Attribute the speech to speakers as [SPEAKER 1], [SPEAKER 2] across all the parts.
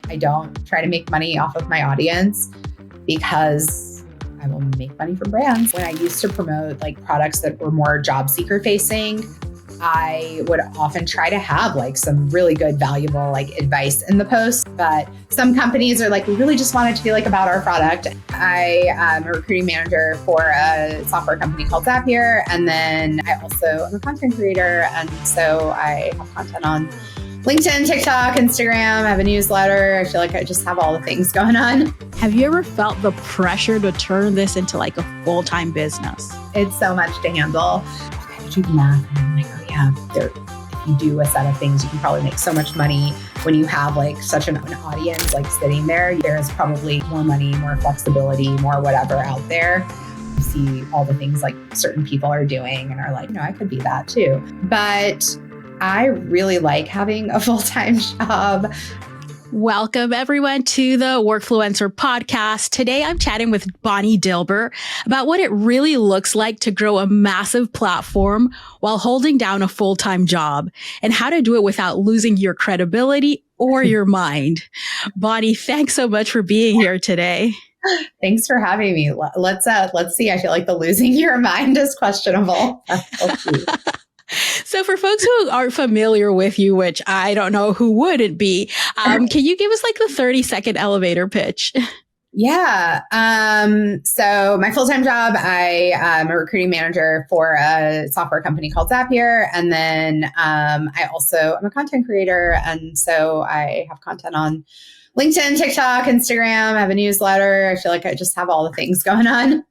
[SPEAKER 1] I don't try to make money off of my audience because I will make money from brands. When I used to promote like products that were more job seeker facing, I would often try to have like some really good, valuable like advice in the post. But some companies are like, we really just want it to be like about our product. I am a recruiting manager for a software company called Zapier. And then I also am a content creator. And so I have content on LinkedIn, TikTok, Instagram. I have a newsletter. I feel like I just have all the things going on.
[SPEAKER 2] Have you ever felt the pressure to turn this into like a full-time business?
[SPEAKER 1] It's so much to handle. I kind of do the math and I'm like, oh yeah, if you do a set of things, you can probably make so much money when you have like such an audience like sitting there. There's probably more money, more flexibility, more whatever out there. You see all the things like certain people are doing and are like, I could be that too. But I really like having a full-time job.
[SPEAKER 2] Welcome everyone to the Workfluencer Podcast. Today I'm chatting with Bonnie Dilber about what it really looks like to grow a massive platform while holding down a full-time job and how to do it without losing your credibility or your mind. Bonnie, thanks so much for being here today.
[SPEAKER 1] Thanks for having me. Let's see. I feel like the losing your mind is questionable.
[SPEAKER 2] So for folks who aren't familiar with you, which I don't know who wouldn't be, can you give us like the 30-second elevator pitch?
[SPEAKER 1] Yeah. So my full-time job, I am a recruiting manager for a software company called Zapier. And then I also am a content creator. And so I have content on LinkedIn, TikTok, Instagram. I have a newsletter. I feel like I just have all the things going on.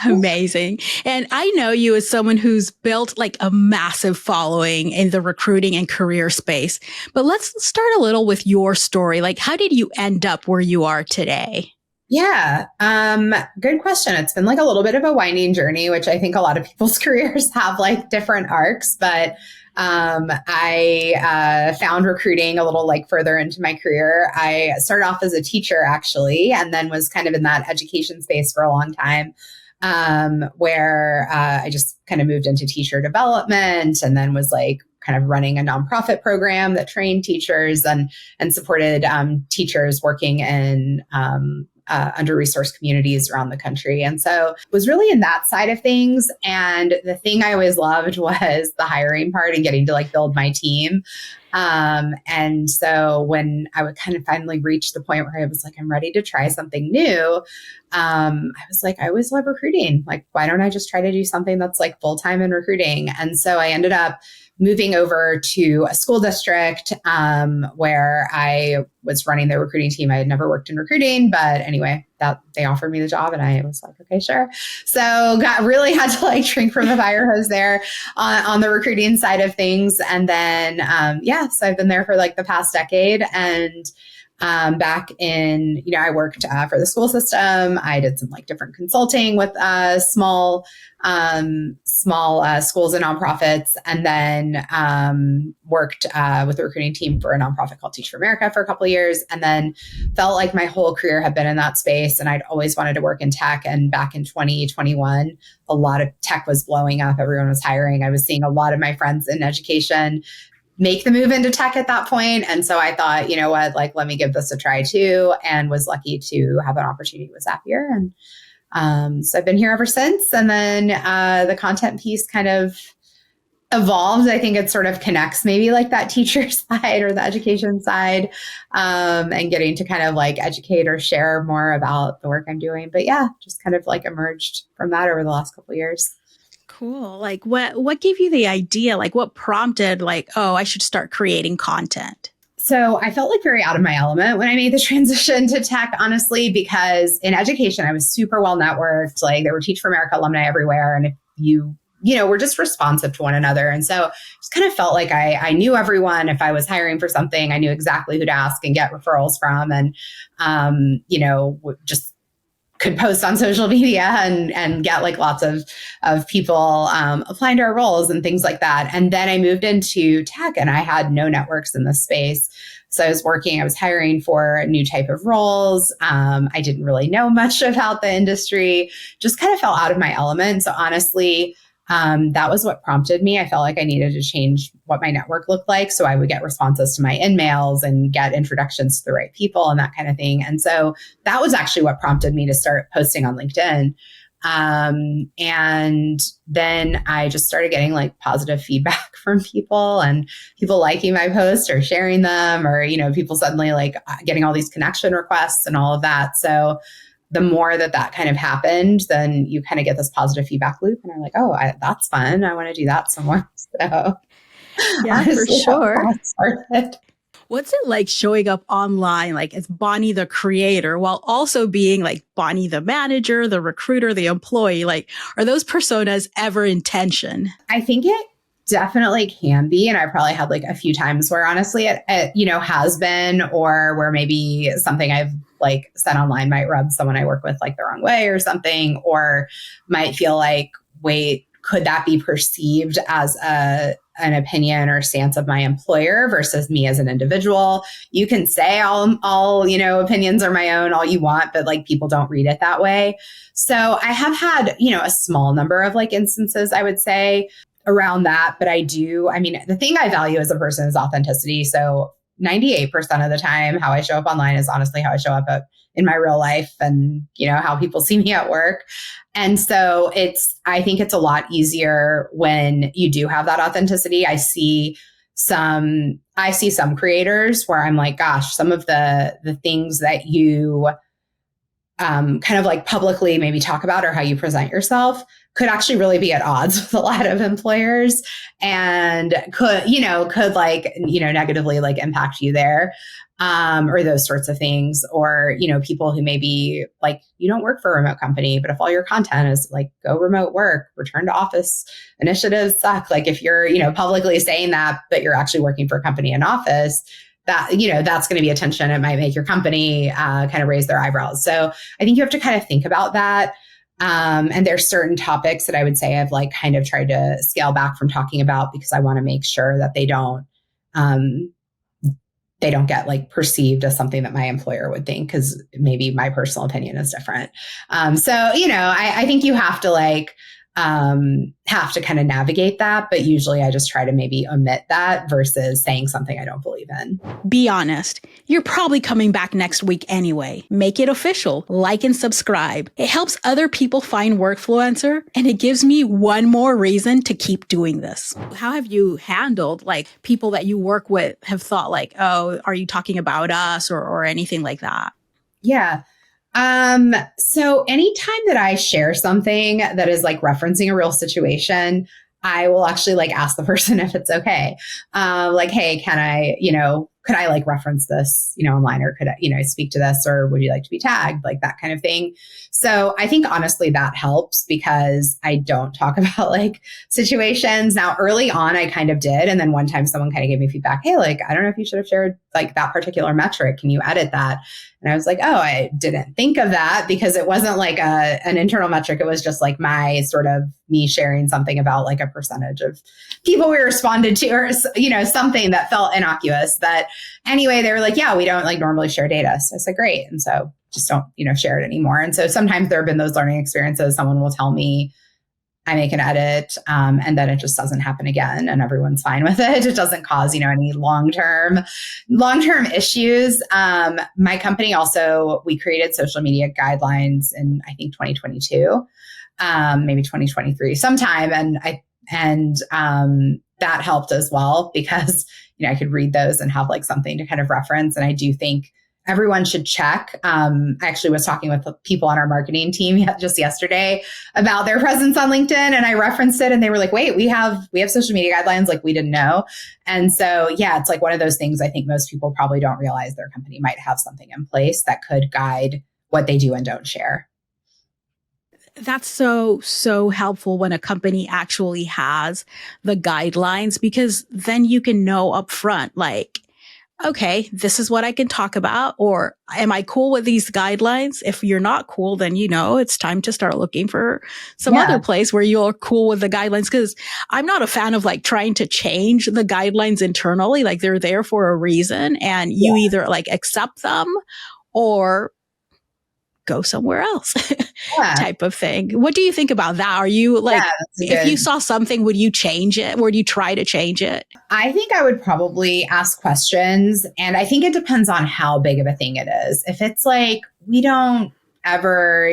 [SPEAKER 2] Amazing. And I know you as someone who's built like a massive following in the recruiting and career space. But let's start a little with your story. Like, how did you end up where you are today?
[SPEAKER 1] Yeah. Good question. It's been like a little bit of a winding journey, which I think a lot of people's careers have like different arcs, but I found recruiting a little like further into my career. I started off as a teacher actually, and then was kind of in that education space for a long time, where I just kind of moved into teacher development and then was like kind of running a nonprofit program that trained teachers and supported teachers working in under-resourced communities around the country. And so was really in that side of things. And the thing I always loved was the hiring part and getting to like build my team. And so when I would kind of finally reach the point where I was like, I'm ready to try something new. I was like, I always love recruiting. Like, why don't I just try to do something that's like full-time in recruiting? And so I ended up moving over to a school district where I was running the recruiting team. I had never worked in recruiting, but anyway, that they offered me the job and I was like, okay, sure. So really had to like drink from the fire hose there on the recruiting side of things. And then, so I've been there for like the past decade and back in, I worked for the school system. I did some like different consulting with small schools and nonprofits, and then worked with the recruiting team for a nonprofit called Teach for America for a couple of years, and then felt like my whole career had been in that space, and I'd always wanted to work in tech. And back in 2021, a lot of tech was blowing up. Everyone was hiring. I was seeing a lot of my friends in education make the move into tech at that point. And so I thought, you know what, like, let me give this a try too, and was lucky to have an opportunity with Zapier. And so I've been here ever since. And then the content piece kind of evolved. I think it sort of connects maybe like that teacher side or the education side, and getting to kind of like educate or share more about the work I'm doing. But yeah, just kind of like emerged from that over the last couple of years.
[SPEAKER 2] Cool. Like what gave you the idea? Like what prompted like, oh, I should start creating content?
[SPEAKER 1] So I felt like very out of my element when I made the transition to tech, honestly, because in education, I was super well networked. Like there were Teach for America alumni everywhere. And if you were just responsive to one another. And so just kind of felt like I knew everyone. If I was hiring for something, I knew exactly who to ask and get referrals from. And, just could post on social media and get like lots of people applying to our roles and things like that. And then I moved into tech and I had no networks in this space. So I was hiring for a new type of roles. I didn't really know much about the industry, just kind of fell out of my element. So honestly, That was what prompted me. I felt like I needed to change what my network looked like. So I would get responses to my in-mails and get introductions to the right people and that kind of thing. And so that was actually what prompted me to start posting on LinkedIn. And then I just started getting like positive feedback from people and people liking my posts or sharing them, or, people suddenly like getting all these connection requests and all of that. So the more that kind of happened, then you kind of get this positive feedback loop and I'm like, oh, that's fun. I want to do that some more. So
[SPEAKER 2] yeah, for sure.
[SPEAKER 1] Started.
[SPEAKER 2] What's it like showing up online, like as Bonnie the creator, while also being like Bonnie the manager, the recruiter, the employee? Like, are those personas ever in tension?
[SPEAKER 1] I think it definitely can be. And I probably had like a few times where honestly it has been, or where maybe something I've like said online might rub someone I work with like the wrong way or something, or might feel like, wait, could that be perceived as an opinion or stance of my employer versus me as an individual? You can say all opinions are my own all you want, but like people don't read it that way. So I have had, a small number of like instances, I would say, around that. But the thing I value as a person is authenticity. So 98% of the time, how I show up online is honestly how I show up in my real life and, how people see me at work. And so I think it's a lot easier when you do have that authenticity. I see some creators where I'm like, gosh, some of the things that you kind of like publicly maybe talk about or how you present yourself could actually really be at odds with a lot of employers and could like, negatively like impact you there. Or those sorts of things, or, people who maybe like, you don't work for a remote company, but if all your content is like, go remote work, return to office initiatives suck. Like if you're, publicly saying that, but you're actually working for a company in office, that, that's going to be a tension. It might make your company kind of raise their eyebrows. So I think you have to kind of think about that. And there's certain topics that I would say I've like kind of tried to scale back from talking about because I want to make sure that they don't get like perceived as something that my employer would think, because maybe my personal opinion is different. So, I think you have to like, have to kind of navigate that. But usually I just try to maybe omit that versus saying something I don't believe in.
[SPEAKER 2] Be honest. You're probably coming back next week anyway. Make it official. Like and subscribe. It helps other people find Workfluencer, and it gives me one more reason to keep doing this. How have you handled like people that you work with have thought like, oh, are you talking about us or anything like that?
[SPEAKER 1] Yeah. So anytime that I share something that is like referencing a real situation, I will actually like ask the person if it's okay. Like, hey, could I like reference this, online, or could I, speak to this, or would you like to be tagged? Like that kind of thing. So I think honestly that helps because I don't talk about like situations. Now, early on, I kind of did. And then one time someone kind of gave me feedback. Hey, like, I don't know if you should have shared like that particular metric. Can you edit that? And I was like, oh, I didn't think of that because it wasn't like an internal metric. It was just like my sort of me sharing something about like a percentage of people we responded to, or, something that felt innocuous. That anyway, they were like, yeah, we don't like normally share data. So I said, great. And so just don't, share it anymore. And so sometimes there have been those learning experiences. Someone will tell me, I make an edit, and then it just doesn't happen again, and everyone's fine with it. It doesn't cause, any long-term issues. My company also, we created social media guidelines in, I think, 2022, maybe 2023 sometime. And that helped as well because, I could read those and have like something to kind of reference. And I do think everyone should check. I actually was talking with people on our marketing team just yesterday about their presence on LinkedIn, and I referenced it and they were like, wait, we have social media guidelines, like we didn't know. And so, yeah, it's like one of those things I think most people probably don't realize their company might have something in place that could guide what they do and don't share.
[SPEAKER 2] That's so helpful when a company actually has the guidelines, because then you can know upfront, like, okay, this is what I can talk about, or am I cool with these guidelines? If you're not cool, then it's time to start looking for some other place where you're cool with the guidelines. Because I'm not a fan of like trying to change the guidelines internally. Like they're there for a reason, and you either like accept them or go somewhere else
[SPEAKER 1] Yeah.
[SPEAKER 2] type of thing. What do you think about that? Are you like, if you saw something, would you change it? Would you try to change it?
[SPEAKER 1] I think I would probably ask questions. And I think it depends on how big of a thing it is. If it's like, we don't ever,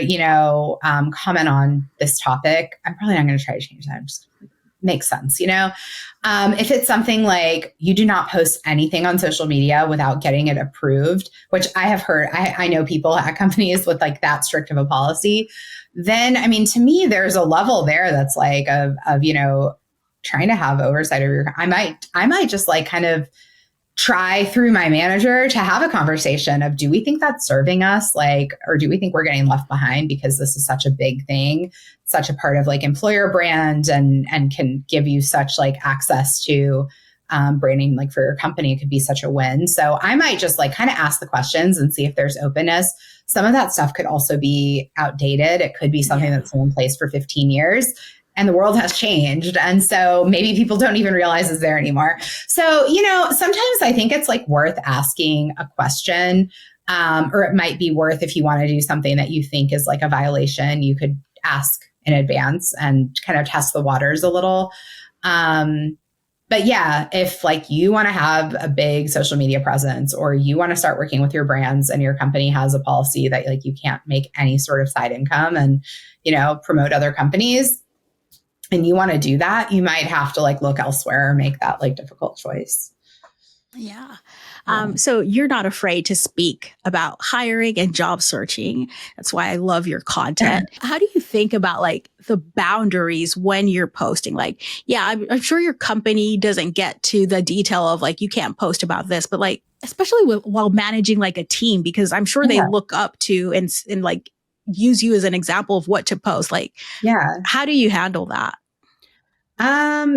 [SPEAKER 1] comment on this topic, I'm probably not going to try to change that. Just makes sense, if it's something like you do not post anything on social media without getting it approved, which I have heard, I know people at companies with like that strict of a policy, then, I mean, to me, there's a level there that's like of trying to have oversight over I might just like kind of try through my manager to have a conversation of, do we think that's serving us? Like, or do we think we're getting left behind because this is such a big thing, such a part of like employer brand and can give you such like access to branding, like for your company, it could be such a win. So I might just like kind of ask the questions and see if there's openness. Some of that stuff could also be outdated. It could be something that's been in place for 15 years. And the world has changed. And so maybe people don't even realize it's there anymore. So, sometimes I think it's like worth asking a question, or it might be worth, if you want to do something that you think is like a violation, you could ask in advance and kind of test the waters a little. But yeah, if like you want to have a big social media presence, or you want to start working with your brands and your company has a policy that like you can't make any sort of side income and, promote other companies, and you want to do that, you might have to like look elsewhere or make that like difficult choice.
[SPEAKER 2] Yeah. So you're not afraid to speak about hiring and job searching. That's why I love your content. How do you think about like the boundaries when you're posting? Like, yeah, I'm sure your company doesn't get to the detail of like, you can't post about this, but like, especially while managing like a team, because I'm sure they look up to and like use you as an example of what to post. Like, how do you handle that?
[SPEAKER 1] I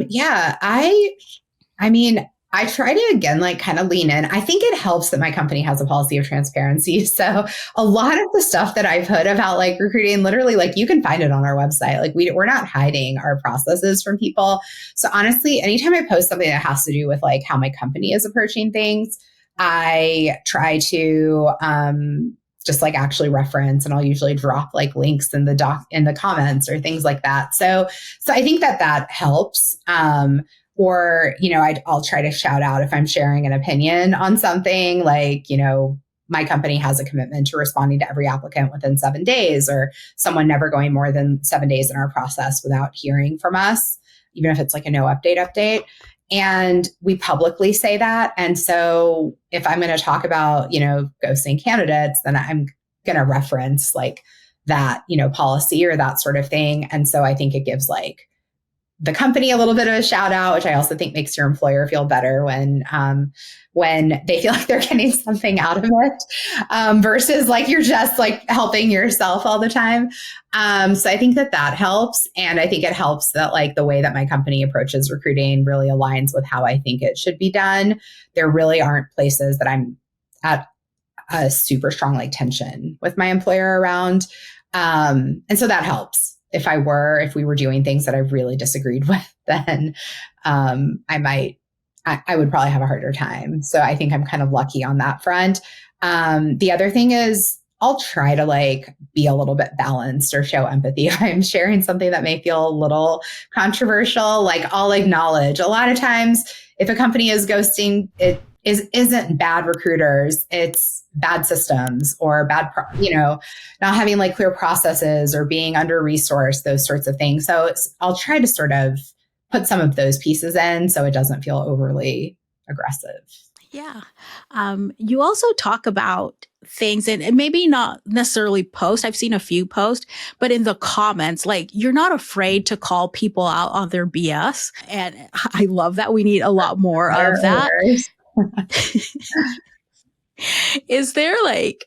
[SPEAKER 1] mean, I try to, again, like kind of lean in. I think it helps that my company has a policy of transparency. So a lot of the stuff that I've heard about like recruiting, literally, like you can find it on our website. Like we're not hiding our processes from people. So honestly, anytime I post something that has to do with like how my company is approaching things, I try to, just like actually reference, and I'll usually drop like links in the comments or things like that. So I think that helps. Or, I'll try to shout out if I'm sharing an opinion on something like, my company has a commitment to responding to every applicant within 7 days, or someone never going more than 7 days in our process without hearing from us, even if it's like a no update. And we publicly say that. And so if I'm going to talk about, ghosting candidates, then I'm going to reference like that, policy or that sort of thing. And so I think it gives like the company a little bit of a shout out, which I also think makes your employer feel better when they feel like they're getting something out of it, versus like you're just like helping yourself all the time. So I think that helps. And I think it helps that like the way that my company approaches recruiting really aligns with how I think it should be done. There really aren't places that I'm at a super strong like tension with my employer around. And so that helps. If we were doing things that I really disagreed with, then I would probably have a harder time. So I think I'm kind of lucky on that front. The other thing is I'll try to like be a little bit balanced or show empathy. If I'm sharing something that may feel a little controversial, like I'll acknowledge a lot of times if a company is ghosting, it isn't bad recruiters, it's bad systems or not having like clear processes or being under-resourced, those sorts of things. So I'll try to sort of put some of those pieces in so it doesn't feel overly aggressive.
[SPEAKER 2] Yeah. You also talk about things and maybe not necessarily post. I've seen a few posts, but in the comments, like you're not afraid to call people out on their BS. And I love that. We need a lot more of that. Is there like,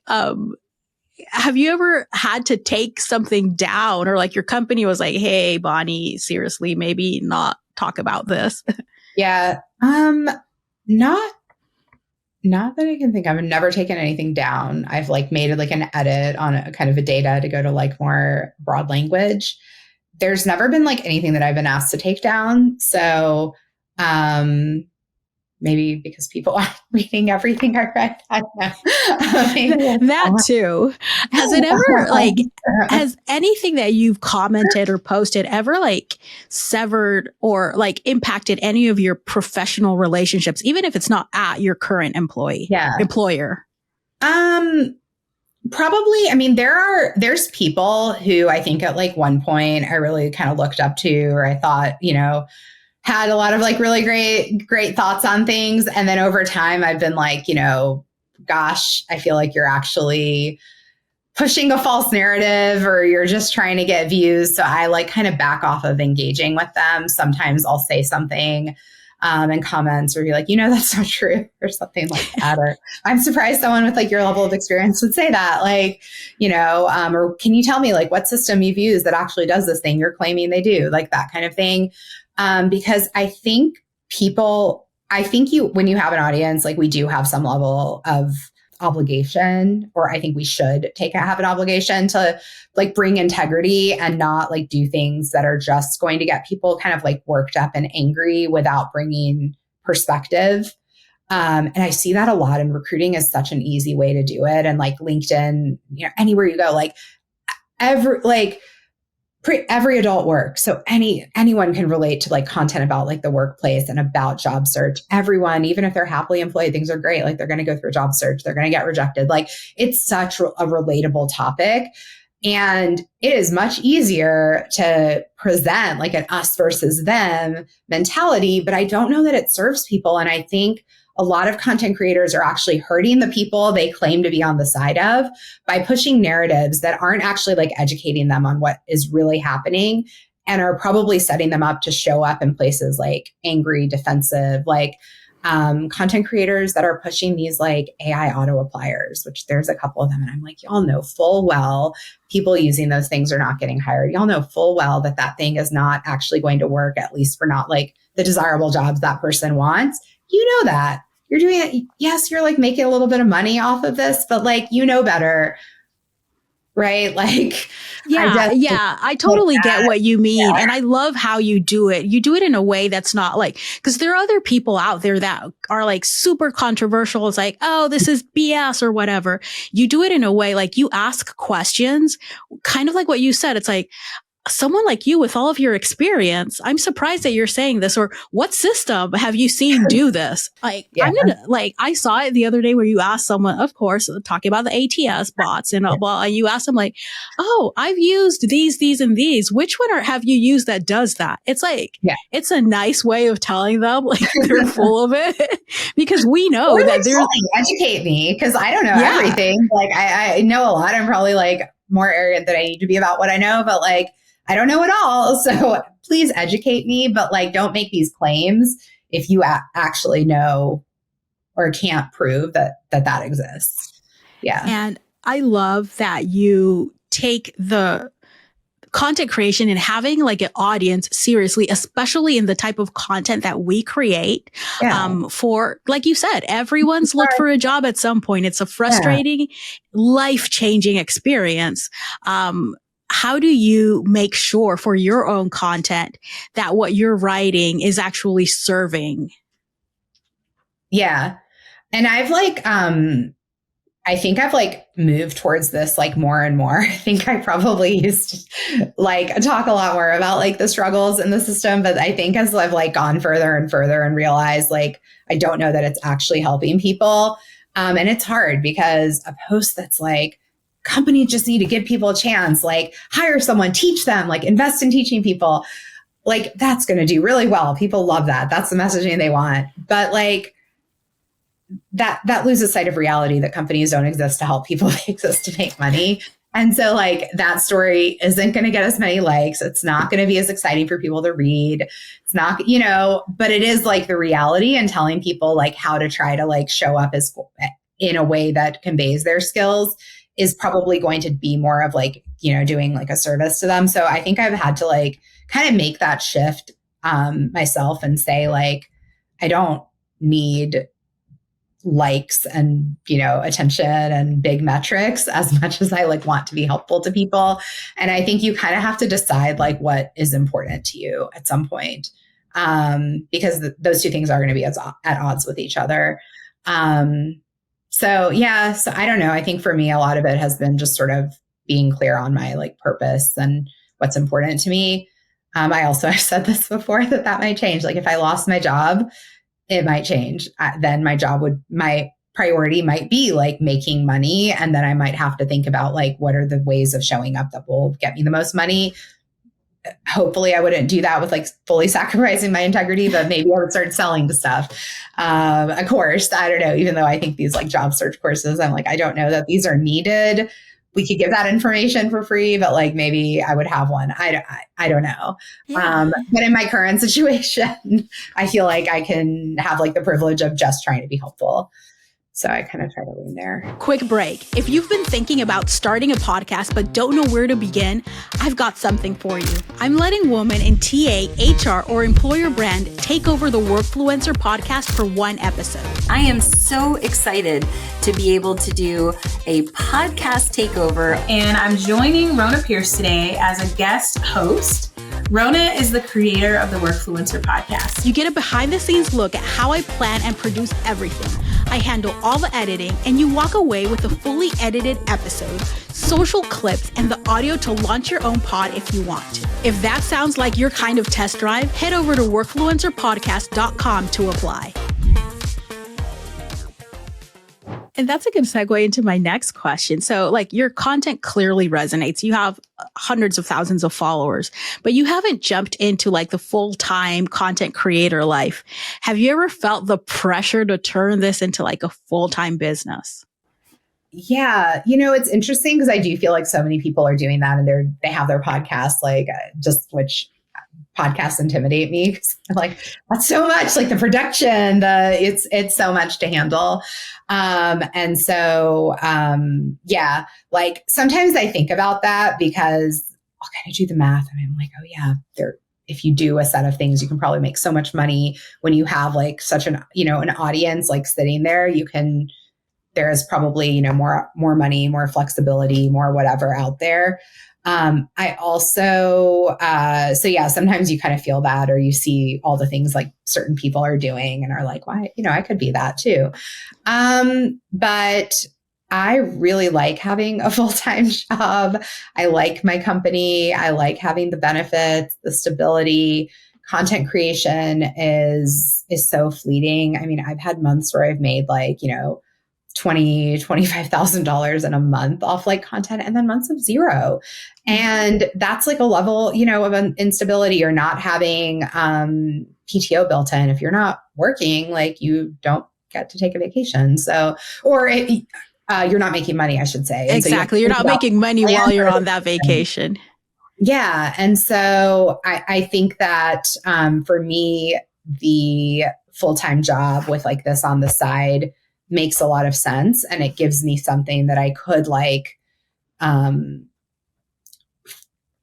[SPEAKER 2] have you ever had to take something down or like your company was like, hey, Bonnie, seriously, maybe not talk about this?
[SPEAKER 1] Yeah. Not that I can think of. I've never taken anything down. I've like made like an edit on a kind of a data to go to like more broad language. There's never been like anything that I've been asked to take down. So, maybe because people aren't reading everything I write. I don't know.
[SPEAKER 2] That too. Has it ever has anything that you've commented or posted ever severed or impacted any of your professional relationships, even if it's not at your current employer?
[SPEAKER 1] Probably. I mean, there's people who I think at one point I really kind of looked up to, or I thought, had a lot of really great thoughts on things. And then over time I've been gosh, I feel like you're actually pushing a false narrative, or you're just trying to get views. So I kind of back off of engaging with them. Sometimes I'll say something in comments or be like, that's not true, or something like that. Or I'm surprised someone with your level of experience would say that, or can you tell me what system you've used that actually does this thing you're claiming they do, that kind of thing. Because I think when you have an audience, we do have some level of obligation, or I think we should have an obligation to bring integrity and not do things that are just going to get people kind of worked up and angry without bringing perspective. And I see that a lot, and recruiting is such an easy way to do it. And LinkedIn, anywhere you go, every adult work. So anyone can relate to content about the workplace and about job search. Everyone, even if they're happily employed, things are great. They're going to go through a job search. They're going to get rejected. It's such a relatable topic. And it is much easier to present an us versus them mentality, but I don't know that it serves people. And I think a lot of content creators are actually hurting the people they claim to be on the side of by pushing narratives that aren't actually educating them on what is really happening, and are probably setting them up to show up in places angry, defensive, content creators that are pushing these AI auto appliers, which there's a couple of them. And I'm y'all know full well people using those things are not getting hired. Y'all know full well that thing is not actually going to work, at least for not the desirable jobs that person wants. That. You're doing it. Yes, you're making a little bit of money off of this, but better, right?
[SPEAKER 2] I totally get what you mean. Yeah. And I love how you do it. You do it in a way that's not because there are other people out there that are super controversial. It's oh, this is BS or whatever. You do it in a way you ask questions, kind of like what you said. It's someone like you with all of your experience, I'm surprised that you're saying this, or what system have you seen do this? I'm gonna I saw it the other day where you asked someone, of course, talking about the ATS bots and you asked them oh, I've used these and these. Which one have you used that does that? It's it's a nice way of telling them they're full of it, because we know that there's
[SPEAKER 1] educate me, because I don't know everything. I know a lot. I'm probably more arrogant than I need to be about what I know, but I don't know it all. So please educate me, but don't make these claims if you actually know or can't prove that exists. Yeah.
[SPEAKER 2] And I love that you take the content creation and having an audience seriously, especially in the type of content that we create. For, like you said, everyone's looked for a job at some point. It's a frustrating, life-changing experience. How do you make sure for your own content that what you're writing is actually serving?
[SPEAKER 1] Yeah. And I've I think I've moved towards this more and more. I think I probably used to talk a lot more about the struggles in the system, but I think as I've gone further and further and realized I don't know that it's actually helping people. And it's hard because a post that's companies just need to give people a chance, hire someone, teach them, invest in teaching people. That's going to do really well. People love that. That's the messaging they want. But that loses sight of reality that companies don't exist to help people. They exist to make money. And so that story isn't going to get as many likes. It's not going to be as exciting for people to read. It's not, but it is the reality, and telling people how to try to show up as in a way that conveys their skills is probably going to be more of doing a service to them. So I think I've had to kind of make that shift myself and say I don't need likes and, attention and big metrics as much as I want to be helpful to people. And I think you kind of have to decide what is important to you at some point. because those two things are going to be at odds with each other. So I don't know. I think for me, a lot of it has been just sort of being clear on my like purpose and what's important to me. I've said this before that might change. Like if I lost my job, it might change. Then my priority might be like making money. And then I might have to think about like, what are the ways of showing up that will get me the most money? Hopefully I wouldn't do that with like fully sacrificing my integrity, but maybe I would start selling the stuff. A course, I don't know, even though I think these like job search courses, I'm like, I don't know that these are needed. We could give that information for free, but like maybe I would have one. I don't know. Yeah. But in my current situation, I feel like I can have like the privilege of just trying to be helpful. So I kind of try to lean there.
[SPEAKER 2] Quick break. If you've been thinking about starting a podcast but don't know where to begin, I've got something for you. I'm letting women in TA, HR, or employer brand take over the Workfluencer podcast for one episode.
[SPEAKER 3] I am so excited to be able to do a podcast takeover.
[SPEAKER 4] And I'm joining Rona Pierce today as a guest host. Rona is the creator of the Workfluencer Podcast.
[SPEAKER 2] You get a behind-the-scenes look at how I plan and produce everything. I handle all the editing, and you walk away with a fully edited episode, social clips, and the audio to launch your own pod if you want. If that sounds like your kind of test drive, head over to workfluencerpodcast.com to apply. And that's a good segue into my next question. So like your content clearly resonates. You have hundreds of thousands of followers, but you haven't jumped into like the full-time content creator life. Have you ever felt the pressure to turn this into like a full-time business?
[SPEAKER 1] Yeah. It's interesting because I do feel like so many people are doing that and they have their podcast, which podcasts intimidate me. I'm like, that's so much, like the production, it's so much to handle. And so, like sometimes I think about that because I'll kind of do the math and I'm like, oh yeah, if you do a set of things, you can probably make so much money when you have like such an audience, like sitting there, there is probably, more money, more flexibility, more whatever out there. I also, sometimes you kind of feel that, or you see all the things like certain people are doing and are like, why, I could be that too. But I really like having a full-time job. I like my company. I like having the benefits, the stability. Content creation is so fleeting. I mean, I've had months where I've made like, $25,000 in a month off like content, and then months of zero. And that's like a level, of an instability, or not having PTO built in. If you're not working, like you don't get to take a vacation. So, you're not making money, I should say. And
[SPEAKER 2] exactly. You're not making money while you're on that vacation.
[SPEAKER 1] Yeah. And so I think that for me, the full-time job with like this on the side makes a lot of sense. And it gives me something that I could like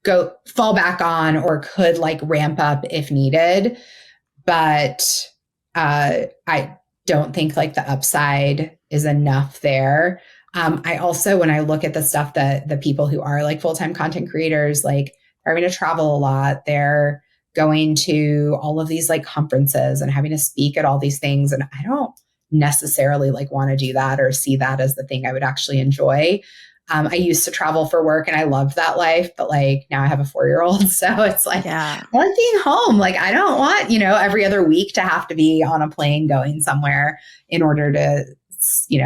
[SPEAKER 1] go fall back on, or could like ramp up if needed. But I don't think like the upside is enough there. I also, when I look at the stuff that the people who are like full-time content creators, like they're having to travel a lot, they're going to all of these like conferences and having to speak at all these things. And I don't necessarily like want to do that or see that as the thing I would actually enjoy. I used to travel for work and I loved that life, but like now I have a 4-year-old. So it's like, I like being home. Like I don't want, every other week to have to be on a plane going somewhere in order to,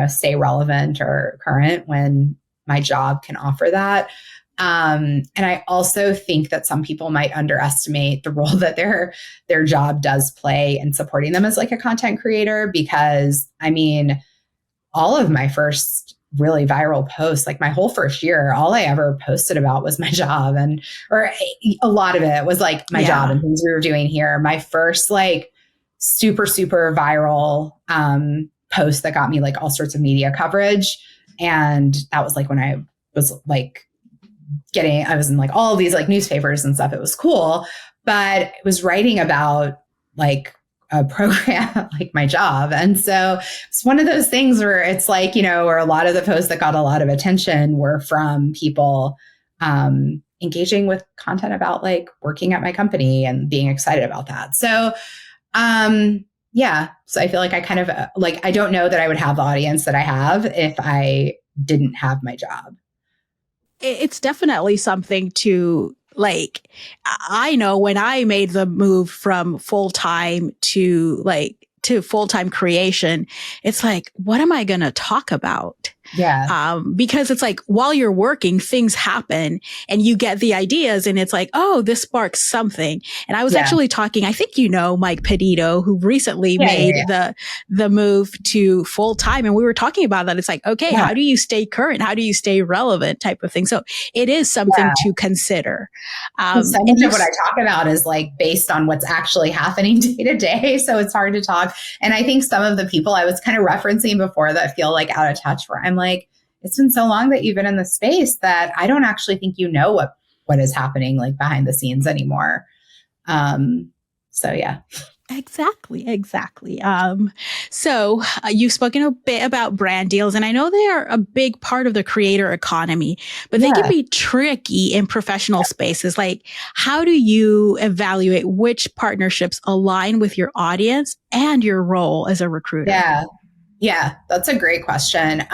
[SPEAKER 1] stay relevant or current when my job can offer that. And I also think that some people might underestimate the role that their job does play in supporting them as like a content creator, because I mean, all of my first really viral posts, like my whole first year, all I ever posted about was my job, or a lot of it was like my job and things we were doing here. My first like super, super viral, post that got me like all sorts of media coverage. And that was like when I was like I was in like all of these like newspapers and stuff. It was cool, but it was writing about like a program, like my job. And so it's one of those things where it's like, where a lot of the posts that got a lot of attention were from people engaging with content about like working at my company and being excited about that. So, yeah. So I feel like I kind of like, I don't know that I would have the audience that I have if I didn't have my job.
[SPEAKER 2] It's definitely something to like, I know when I made the move from full-time to full-time creation, it's like, what am I going to talk about?
[SPEAKER 1] Yeah.
[SPEAKER 2] Because it's like while you're working, things happen and you get the ideas and it's like, oh, this sparks something. And I was actually talking, I think, Mike Petito, who recently made the move to full time. And we were talking about that. It's like, okay, how do you stay current? How do you stay relevant type of thing? So it is something to consider.
[SPEAKER 1] So much of what I talk about is like based on what's actually happening day to day. So it's hard to talk. And I think some of the people I was kind of referencing before that feel like out of touch, where I'm like, it's been so long that you've been in the space that I don't actually think you know what is happening like behind the scenes anymore. So yeah.
[SPEAKER 2] Exactly. So you've spoken a bit about brand deals, and I know they are a big part of the creator economy, but they can be tricky in professional spaces. Like, how do you evaluate which partnerships align with your audience and your role as a recruiter?
[SPEAKER 1] Yeah, that's a great question.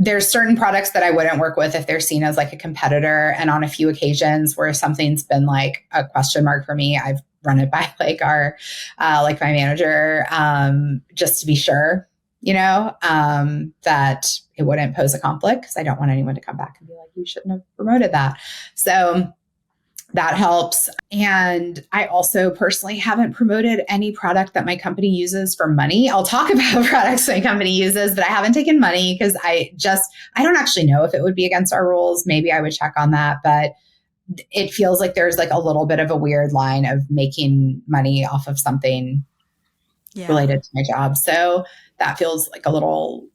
[SPEAKER 1] There's certain products that I wouldn't work with if they're seen as like a competitor. And on a few occasions where something's been like a question mark for me, I've run it by like my manager, just to be sure, that it wouldn't pose a conflict, because I don't want anyone to come back and be like, you shouldn't have promoted that. So that helps. And I also personally haven't promoted any product that my company uses for money. I'll talk about products my company uses, but I haven't taken money because I don't actually know if it would be against our rules. Maybe I would check on that, but it feels like there's like a little bit of a weird line of making money off of something related to my job. So that feels like a little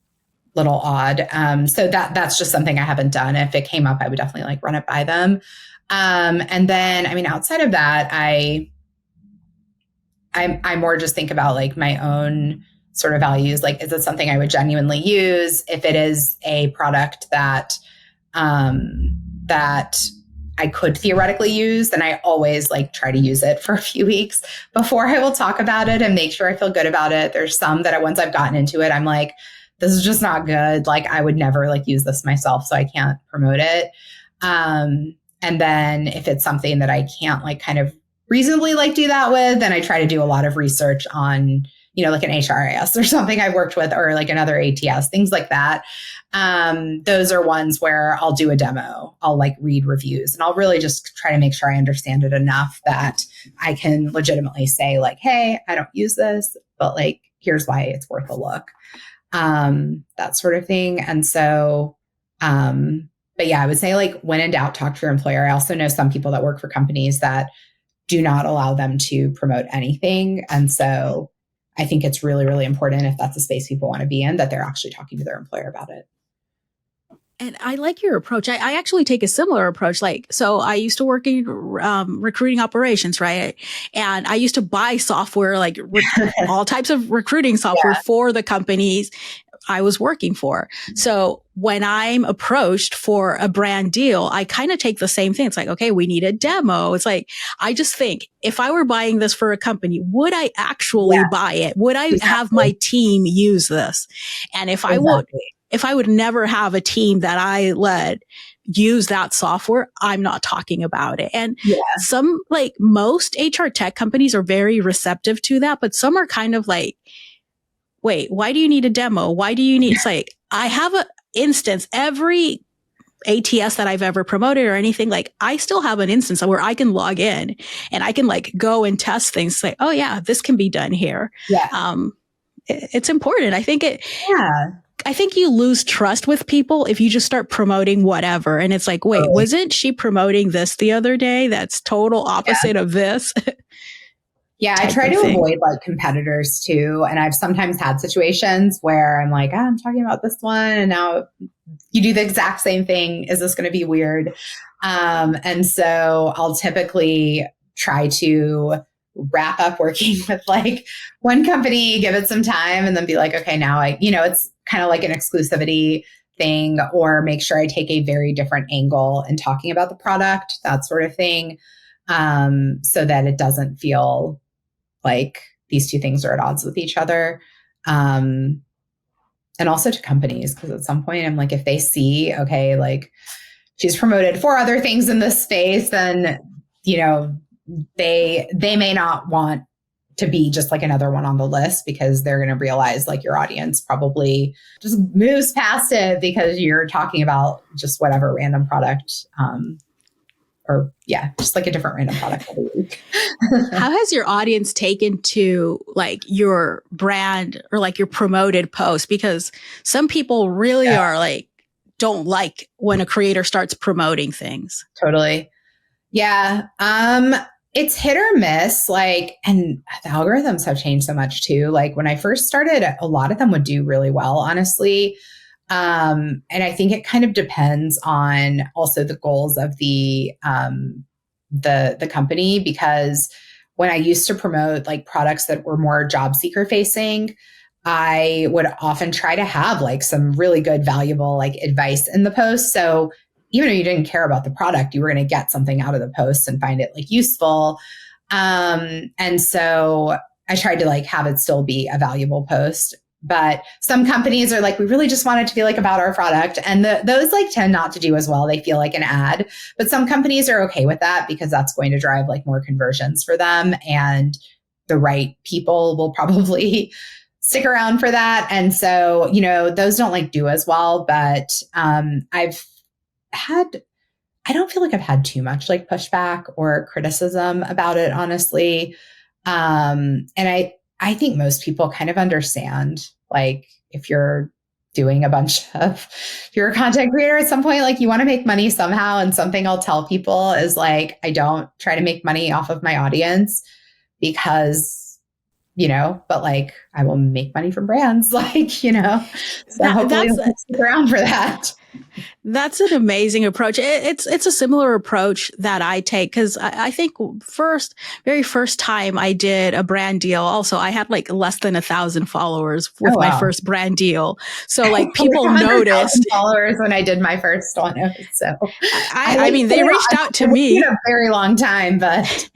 [SPEAKER 1] odd. So that's just something I haven't done. If it came up, I would definitely like run it by them. And then, I mean, outside of that, I more just think about like my own sort of values. Like, is it something I would genuinely use? If it is a product that I could theoretically use, then I always like try to use it for a few weeks before I will talk about it and make sure I feel good about it. There's some that once I've gotten into it, I'm like, this is just not good. Like, I would never like use this myself, so I can't promote it. And then if it's something that I can't like kind of reasonably like do that with, then I try to do a lot of research on, like an HRIS or something I've worked with, or like another ATS, things like that. Those are ones where I'll do a demo. I'll like read reviews, and I'll really just try to make sure I understand it enough that I can legitimately say like, hey, I don't use this, but like, here's why it's worth a look. That sort of thing. And so, but yeah, I would say like when in doubt, talk to your employer. I also know some people that work for companies that do not allow them to promote anything. And so I think it's really, really important, if that's a space people want to be in, that they're actually talking to their employer about it.
[SPEAKER 2] And I like your approach. I actually take a similar approach. Like, so I used to work in recruiting operations, right? And I used to buy software, like all types of recruiting software for the companies I was working for. So when I'm approached for a brand deal, I kind of take the same thing. It's like, okay, we need a demo. It's like, I just think if I were buying this for a company, would I actually buy it? Would I have my team use this? And if I would never have a team that I led use that software, I'm not talking about it. And some, like most HR tech companies are very receptive to that, but some are kind of like, wait, why do you need a demo? Why do you need, it's like, I have an instance, every ATS that I've ever promoted or anything, like I still have an instance where I can log in and I can like go and test things, like, oh yeah, this can be done here. It's important. I think you lose trust with people if you just start promoting whatever. And it's like, wait, wasn't she promoting this the other day? That's total opposite of this.
[SPEAKER 1] Yeah, I try to avoid like competitors too. And I've sometimes had situations where I'm like, I'm talking about this one, and now you do the exact same thing. Is this going to be weird? And so I'll typically try to wrap up working with like one company, give it some time, and then be like, okay, now it's kind of like an exclusivity thing, or make sure I take a very different angle in talking about the product, that sort of thing, so that it doesn't feel like these two things are at odds with each other. And also to companies, because at some point I'm like, if they see, okay, like she's promoted 4 other things in this space, then, you know, they may not want to be just like another one on the list, because they're going to realize like your audience probably just moves past it because you're talking about just whatever random product, or just like a different random product every week.
[SPEAKER 2] How has your audience taken to like your brand or like your promoted post? Because some people really are like, don't like when a creator starts promoting things.
[SPEAKER 1] Totally. Yeah. It's hit or miss, like, and the algorithms have changed so much too. Like when I first started, a lot of them would do really well, honestly. And I think it kind of depends on also the goals of the company, because when I used to promote like products that were more job seeker facing, I would often try to have like some really good, valuable like advice in the post. So even if you didn't care about the product, you were going to get something out of the post and find it like useful. And so I tried to like have it still be a valuable post. But some companies are like, we really just want it to be like about our product. And those like tend not to do as well. They feel like an ad. But some companies are okay with that because that's going to drive like more conversions for them. And the right people will probably stick around for that. And so, you know, those don't like do as well. But I don't feel like I've had too much like pushback or criticism about it, honestly. And I think most people kind of understand, like, if you're doing if you're a content creator at some point, like you want to make money somehow. And something I'll tell people is like, I don't try to make money off of my audience because, you know, but like I will make money from brands, like, you know, so hopefully I'll stick around for that.
[SPEAKER 2] That's an amazing approach. It's a similar approach that I take, because I think very first time I did a brand deal, also I had like less than 1,000 followers with my first brand deal. So like people noticed
[SPEAKER 1] followers when I did my first one. So
[SPEAKER 2] I mean, they reached out to me.
[SPEAKER 1] A very long time, but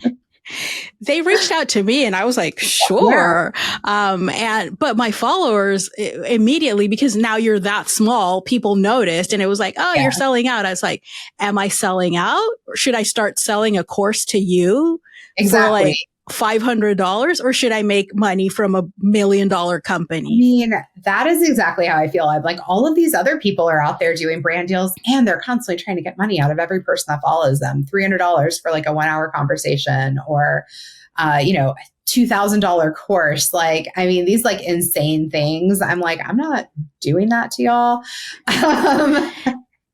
[SPEAKER 2] they reached out to me and I was like, sure. But my followers immediately, because now you're that small, people noticed and it was like, oh, you're selling out. I was like, am I selling out? Or should I start selling a course to you for like $500, or should I make money from $1 million company?
[SPEAKER 1] I mean, that is exactly how I feel. I'm like, all of these other people are out there doing brand deals and they're constantly trying to get money out of every person that follows them. $300 for like a 1-hour conversation, or, you know, $2,000 course. Like, I mean, these like insane things. I'm like, I'm not doing that to y'all.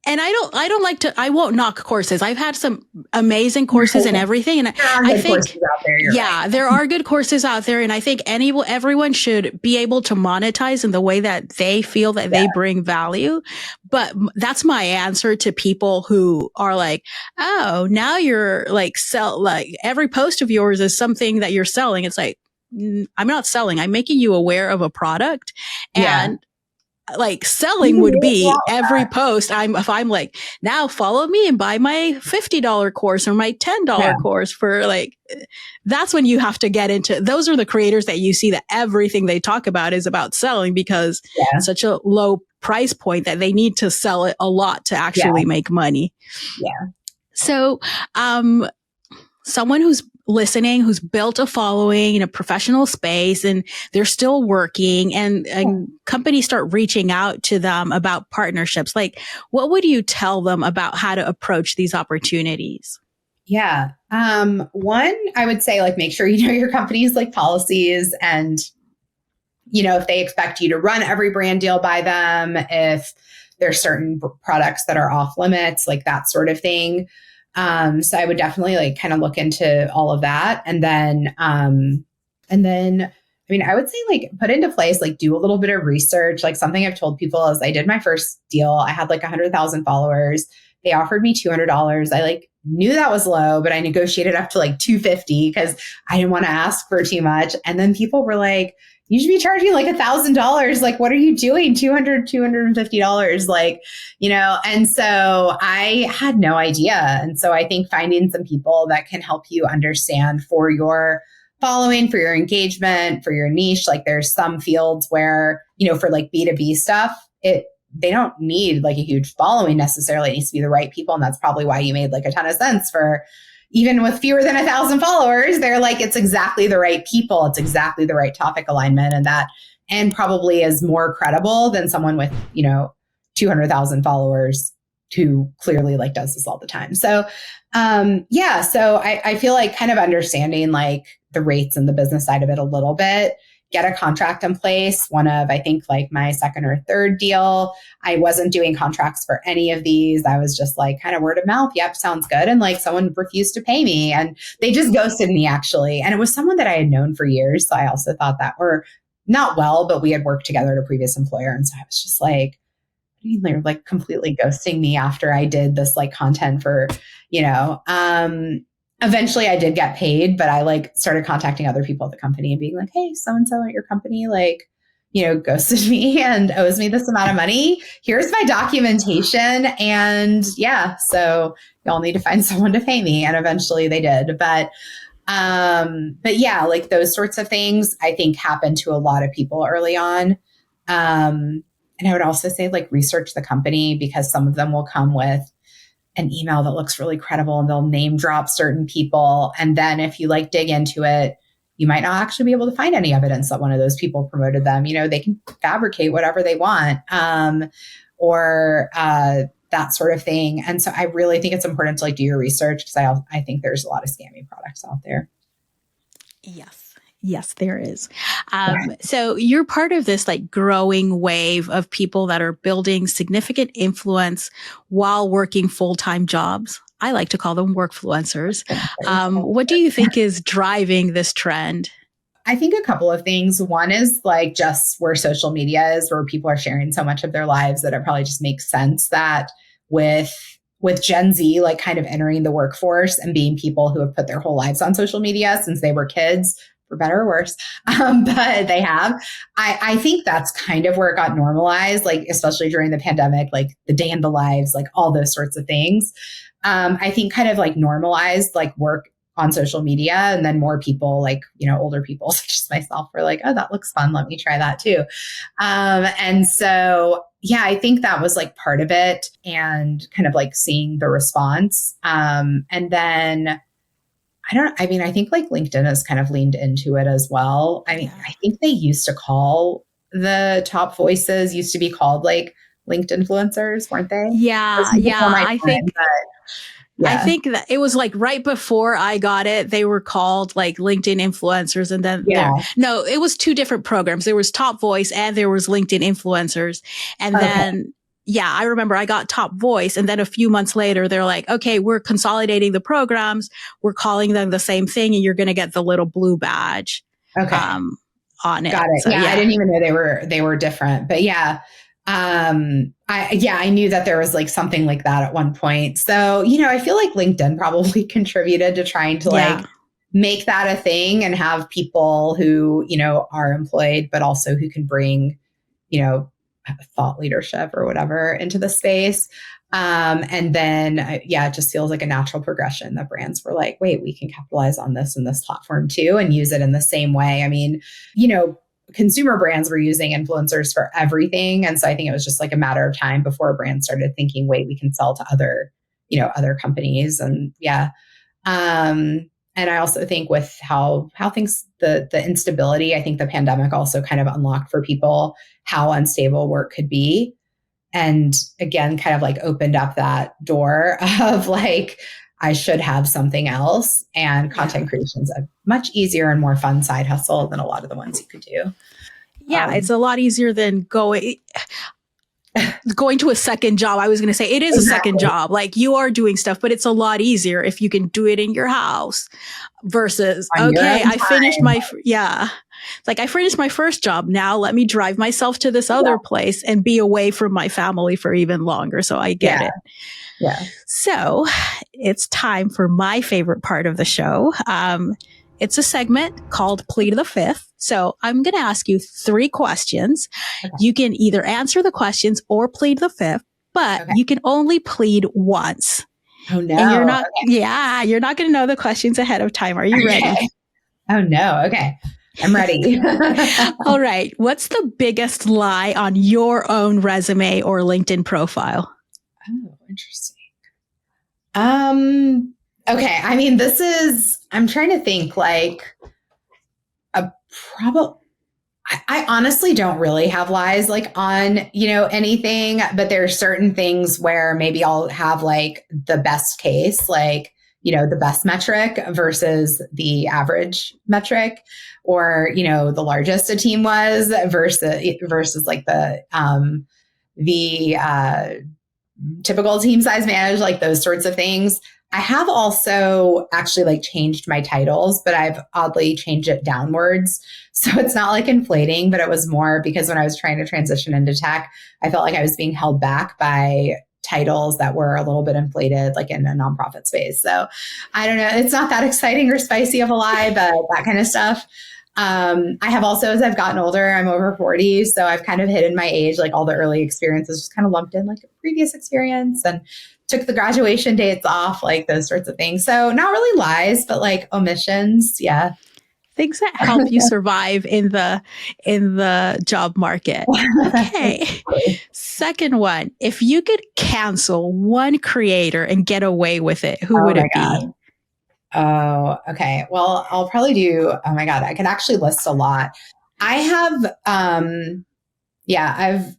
[SPEAKER 2] And I won't knock courses. I've had some amazing courses and everything. And I think, there are good courses out there. And I think everyone should be able to monetize in the way that they feel that they bring value. But that's my answer to people who are like, oh, now you're like every post of yours is something that you're selling. It's like, I'm not selling. I'm making you aware of a product. And like selling would be every post. If I'm like, now follow me and buy my $50 course or my $10 course for like, that's when you have to get into, those are the creators that you see that everything they talk about is about selling, because it's such a low price point that they need to sell it a lot to actually make money.
[SPEAKER 1] Yeah.
[SPEAKER 2] So, someone who's listening, who's built a following in a professional space and they're still working, and companies start reaching out to them about partnerships, like what would you tell them about how to approach these opportunities?
[SPEAKER 1] Yeah. One, I would say like, make sure you know your company's like policies, and, you know, if they expect you to run every brand deal by them, if there's certain products that are off limits, like that sort of thing. So I would definitely like kind of look into all of that. And then, I mean, I would say like put into place, like do a little bit of research. Like something I've told people is I did my first deal. I had like 100,000 followers. They offered me $200. I like knew that was low, but I negotiated up to like $250 because I didn't want to ask for too much. And then people were like, you should be charging like $1,000. Like, what are you doing? $250, like, and so I had no idea. And so I think finding some people that can help you understand for your following, for your engagement, for your niche, like there's some fields where, for like B2B stuff, they don't need like a huge following necessarily. It needs to be the right people. And that's probably why you made like a ton of sense for even with fewer than 1,000 followers, they're like, it's exactly the right people. It's exactly the right topic alignment and probably is more credible than someone with, 200,000 followers who clearly like does this all the time. So, so I feel like kind of understanding like the rates and the business side of it a little bit, get a contract in place. One of, I think like my second or third deal, I wasn't doing contracts for any of these. I was just like kind of word of mouth. Yep. Sounds good. And like someone refused to pay me and they just ghosted me actually. And it was someone that I had known for years. So I also thought that or not well, but we had worked together at a previous employer. And so I was just like, they're like completely ghosting me after I did this like content for, eventually I did get paid, but I like started contacting other people at the company and being like, hey, so-and-so at your company, like, ghosted me and owes me this amount of money. Here's my documentation. And so y'all need to find someone to pay me. And eventually they did. But yeah, like those sorts of things I think happen to a lot of people early on. And I would also say like research the company because some of them will come with an email that looks really credible and they'll name drop certain people. And then if you like dig into it, you might not actually be able to find any evidence that one of those people promoted them. They can fabricate whatever they want or that sort of thing. And so I really think it's important to like do your research because I think there's a lot of scammy products out there.
[SPEAKER 2] Yes, there is. So you're part of this like growing wave of people that are building significant influence while working full-time jobs. I like to call them workfluencers. What do you think is driving this trend?
[SPEAKER 1] I think a couple of things. One is like just where social media is, where people are sharing so much of their lives that it probably just makes sense that with Gen Z, like kind of entering the workforce and being people who have put their whole lives on social media since they were kids, for better or worse, but they have. I think that's kind of where it got normalized, like especially during the pandemic, like the day in the lives, like all those sorts of things. I think kind of like normalized like work on social media, and then more people like, older people such as myself were like, oh, that looks fun. Let me try that too. And so, I think that was like part of it and kind of like seeing the response. And then I think like LinkedIn has kind of leaned into it as well. I mean, I think they used to call the top voices used to be called like LinkedIn influencers, weren't they?
[SPEAKER 2] Yeah. I think that it was like right before I got it, they were called like LinkedIn influencers. And then it was two different programs. There was Top Voice and there was LinkedIn influencers. And then I remember I got Top Voice, and then a few months later, they're like, okay, we're consolidating the programs. We're calling them the same thing, and you're going to get the little blue badge on it.
[SPEAKER 1] Got it. So, I didn't even know they were different, but I knew that there was like something like that at one point. So, I feel like LinkedIn probably contributed to trying to like make that a thing and have people who, are employed, but also who can bring, thought leadership or whatever into the space. And then, it just feels like a natural progression that brands were like, wait, we can capitalize on this in this platform too and use it in the same way. I mean, consumer brands were using influencers for everything. And so I think it was just like a matter of time before brands started thinking, wait, we can sell to other companies. And and I also think with how things, the instability, I think the pandemic also kind of unlocked for people how unstable work could be. And again, kind of like opened up that door of like, I should have something else. And content creation is a much easier and more fun side hustle than a lot of the ones you could do.
[SPEAKER 2] Yeah, it's a lot easier than going to a second job. I was going to say it is a second job. Like you are doing stuff, but it's a lot easier if you can do it in your house versus, I finished I finished my first job. Now let me drive myself to this other place and be away from my family for even longer. So I get it. Yeah. So it's time for my favorite part of the show. It's a segment called Plead the Fifth. So I'm going to ask you 3 questions. Okay. You can either answer the questions or plead the fifth, but you can only plead once.
[SPEAKER 1] Oh no.
[SPEAKER 2] And you're not, you're not going to know the questions ahead of time. Are you ready?
[SPEAKER 1] Oh no. Okay. I'm ready.
[SPEAKER 2] All right. What's the biggest lie on your own resume or LinkedIn profile?
[SPEAKER 1] Oh, interesting. Okay. I mean, I'm trying to think like I honestly don't really have lies like on, anything, but there are certain things where maybe I'll have like the best case, like, the best metric versus the average metric, or, the largest a team was versus like the typical team size managed, like those sorts of things. I have also actually like changed my titles, but I've oddly changed it downwards. So it's not like inflating, but it was more because when I was trying to transition into tech, I felt like I was being held back by titles that were a little bit inflated, like in a nonprofit space. So I don't know. It's not that exciting or spicy of a lie, but that kind of stuff. I have also, as I've gotten older, I'm over 40. So I've kind of hidden my age, like all the early experiences just kind of lumped in like a previous experience and took the graduation dates off, like those sorts of things. So not really lies, but like omissions. Yeah.
[SPEAKER 2] Things that help you survive in the job market. Okay. Second one, if you could cancel one creator and get away with it, who would it be?
[SPEAKER 1] Oh, okay. Well, I'll probably do, oh my God, I could actually list a lot. I have, I've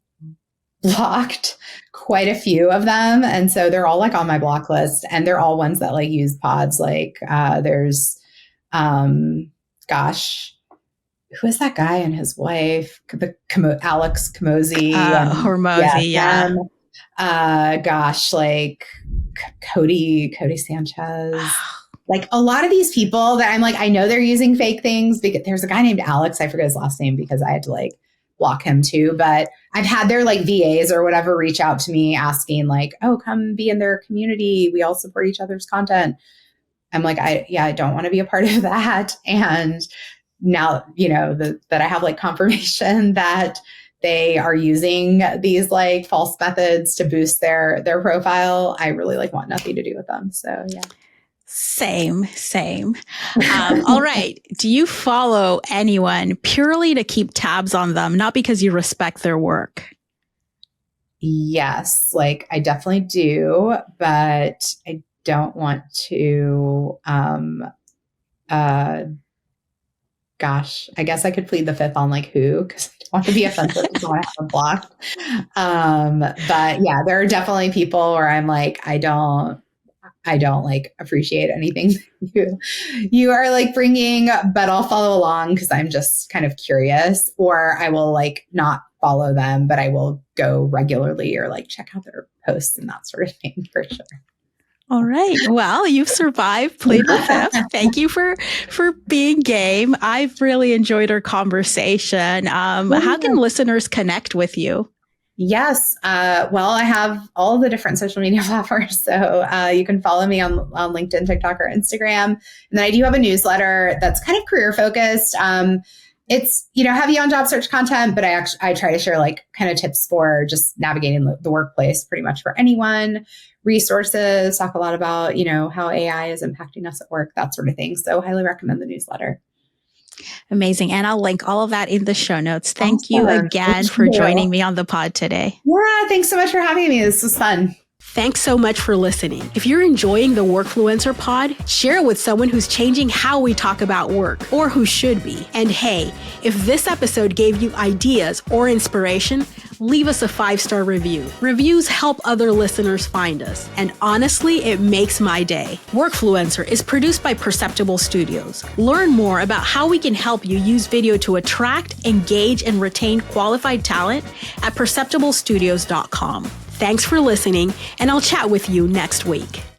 [SPEAKER 1] blocked quite a few of them. And so they're all like on my block list, and they're all ones that like use pods. Like there's, who is that guy and his wife? Alex Hormozy.
[SPEAKER 2] Hormozy,
[SPEAKER 1] like Cody Sanchez. Like a lot of these people that I'm like, I know they're using fake things, because there's a guy named Alex, I forget his last name because I had to like block him too. But I've had their like VAs or whatever reach out to me asking like, oh, come be in their community. We all support each other's content. I'm like, I don't want to be a part of that. And now, that I have like confirmation that they are using these like false methods to boost their profile, I really like want nothing to do with them. So yeah.
[SPEAKER 2] Same. All right. Do you follow anyone purely to keep tabs on them, not because you respect their work?
[SPEAKER 1] Yes, like I definitely do, but I don't want to, I guess I could plead the fifth on like who, because I don't want to be offensive to someone I haven't blocked. But yeah, there are definitely people where I'm like, I don't like appreciate anything you are like bringing, but I'll follow along because I'm just kind of curious, or I will like not follow them, but I will go regularly or like check out their posts and that sort of thing for sure.
[SPEAKER 2] All right. Well, you've survived Plead the Fifth. Thank you for being game. I've really enjoyed our conversation. How can listeners connect with you?
[SPEAKER 1] Yes. Well, I have all the different social media platforms. So you can follow me on LinkedIn, TikTok, or Instagram. And then I do have a newsletter that's kind of career focused. It's, heavy on job search content, but I try to share like kind of tips for just navigating the workplace pretty much for anyone, resources, talk a lot about, how AI is impacting us at work, that sort of thing. So highly recommend the newsletter.
[SPEAKER 2] Amazing. And I'll link all of that in the show notes. Thank you again for joining me on the pod today.
[SPEAKER 1] Yeah, thanks so much for having me. This was fun.
[SPEAKER 2] Thanks so much for listening. If you're enjoying the Workfluencer pod, share it with someone who's changing how we talk about work, or who should be. And hey, if this episode gave you ideas or inspiration, leave us a 5-star review. Reviews help other listeners find us. And honestly, it makes my day. Workfluencer is produced by Perceptible Studios. Learn more about how we can help you use video to attract, engage, and retain qualified talent at perceptiblestudios.com. Thanks for listening, and I'll chat with you next week.